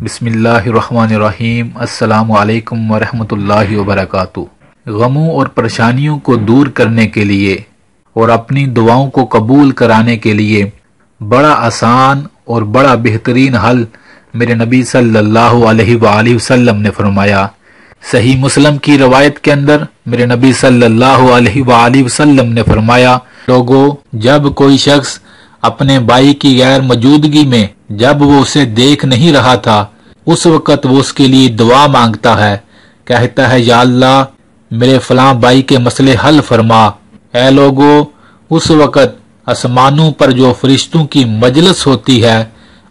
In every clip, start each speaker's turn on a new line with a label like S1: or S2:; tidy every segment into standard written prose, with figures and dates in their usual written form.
S1: बिस्मिल्लाहिर्रहमानिर्रहीम। अस्सलामु अलैकुम वरहमतुल्लाहि वबरकातुहू। गमों और परेशानियों को दूर करने के लिए और अपनी दुआओं को कबूल कराने के लिए बड़ा आसान और बड़ा बेहतरीन हल मेरे नबी सल्लल्लाहु अलैहि वसल्लम ने फरमाया। सही मुस्लिम की रवायत के अंदर मेरे नबी सल्लल्लाहु अलैहि वसल्लम ने फरमाया, लोगों, जब कोई शख्स अपने भाई की गैर मौजूदगी में जब वो उसे देख नहीं रहा था, उस वक़्त वो उसके लिए दुआ मांगता है, कहता है, या अल्लाह मेरे फलां भाई के मसले हल फरमा। ऐ लोगों, उस वक़्त आसमानों पर जो फरिश्तों की मजलिस होती है,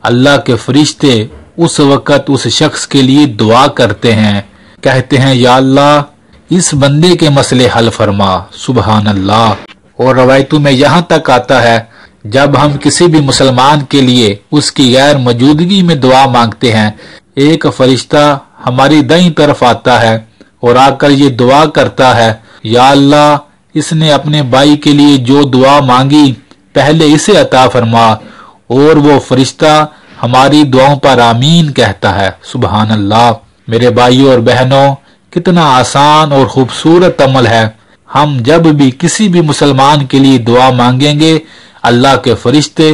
S1: अल्लाह के फरिश्ते उस वक़्त उस शख्स के लिए दुआ करते हैं, कहते हैं, या अल्लाह इस बंदे के मसले हल फरमा। सुबहानल्लाह। और रवायतों में यहाँ तक आता है, जब हम किसी भी मुसलमान के लिए उसकी गैर मौजूदगी में दुआ मांगते हैं, एक फरिश्ता हमारी दाईं तरफ आता है और आकर ये दुआ करता है, या अल्लाह इसने अपने भाई के लिए जो दुआ मांगी पहले इसे अता फरमा। और वो फरिश्ता हमारी दुआओं पर आमीन कहता है। सुबहानल्लाह। मेरे भाइयों और बहनों, कितना आसान और खूबसूरत अमल है। हम जब भी किसी भी मुसलमान के लिए दुआ मांगेंगे, अल्लाह के फरिश्ते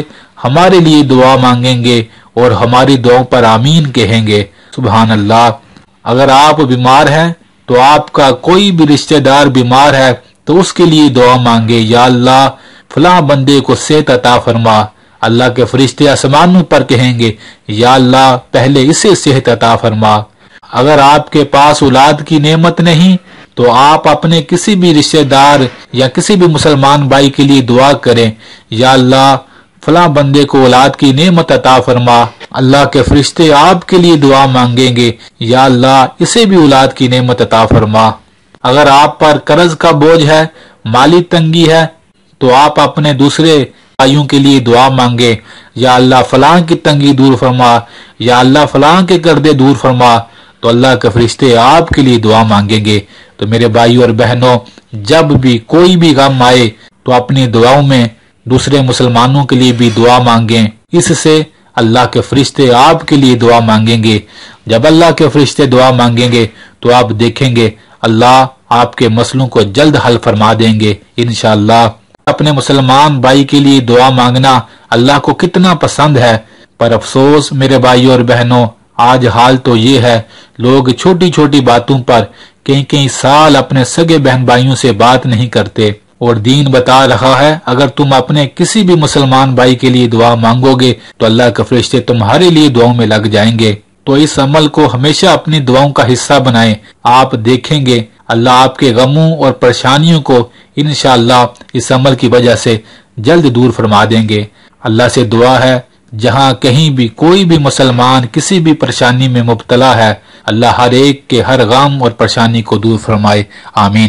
S1: हमारे लिए दुआ मांगेंगे और हमारी दुआओं पर आमीन कहेंगे। सुभान अल्लाह। अगर आप बीमार हैं तो आपका कोई भी रिश्तेदार बीमार है तो उसके लिए दुआ मांगे, या अल्लाह फलां बंदे को सेहत अता फरमा। अल्लाह के फरिश्ते आसमानों पर कहेंगे, या अल्लाह पहले इसे सेहत अता फरमा। अगर आपके पास औलाद की नेमत नहीं तो आप अपने किसी भी रिश्तेदार या किसी भी मुसलमान भाई के लिए दुआ करें, या अल्लाह फलां बंदे को औलाद की नेमत अता फरमा। अल्लाह के फरिश्ते आपके लिए दुआ मांगेंगे, या अल्लाह इसे भी औलाद की नेमत अता फरमा। अगर आप पर कर्ज का बोझ है, माली तंगी है, तो आप अपने दूसरे भाइयों के लिए दुआ मांगे, या अल्लाह फलां की तंगी दूर फरमा, या अल्लाह फलां के कर्जे दूर फरमा, तो अल्लाह के फरिश्ते आपके लिए दुआ मांगेंगे। तो मेरे भाइयों और बहनों, जब भी कोई भी गम आए तो अपनी दुआओं में दूसरे मुसलमानों के लिए भी दुआ मांगें। इससे अल्लाह के फरिश्ते आपके लिए दुआ मांगेंगे। जब अल्लाह के फरिश्ते दुआ मांगेंगे तो आप देखेंगे अल्लाह आपके मसलों को जल्द हल फरमा देंगे इंशाअल्लाह। अपने मुसलमान भाई के लिए दुआ मांगना अल्लाह को कितना पसंद है, पर अफसोस मेरे भाइयों और बहनों, आज हाल तो ये है, लोग छोटी छोटी बातों पर कई कई साल अपने सगे बहन भाइयों से बात नहीं करते। और दीन बता रहा है, अगर तुम अपने किसी भी मुसलमान भाई के लिए दुआ मांगोगे तो अल्लाह के फरिश्ते तुम्हारे लिए दुआओं में लग जाएंगे। तो इस अमल को हमेशा अपनी दुआओं का हिस्सा बनाएं। आप देखेंगे अल्लाह आपके गमों और परेशानियों को इंशाअल्लाह इस अमल की वजह से जल्द दूर फरमा देंगे। अल्लाह से दुआ है, जहाँ कहीं भी कोई भी मुसलमान किसी भी परेशानी में मुब्तला है, अल्लाह हर एक के हर गम और परेशानी को दूर फरमाए। आमीन।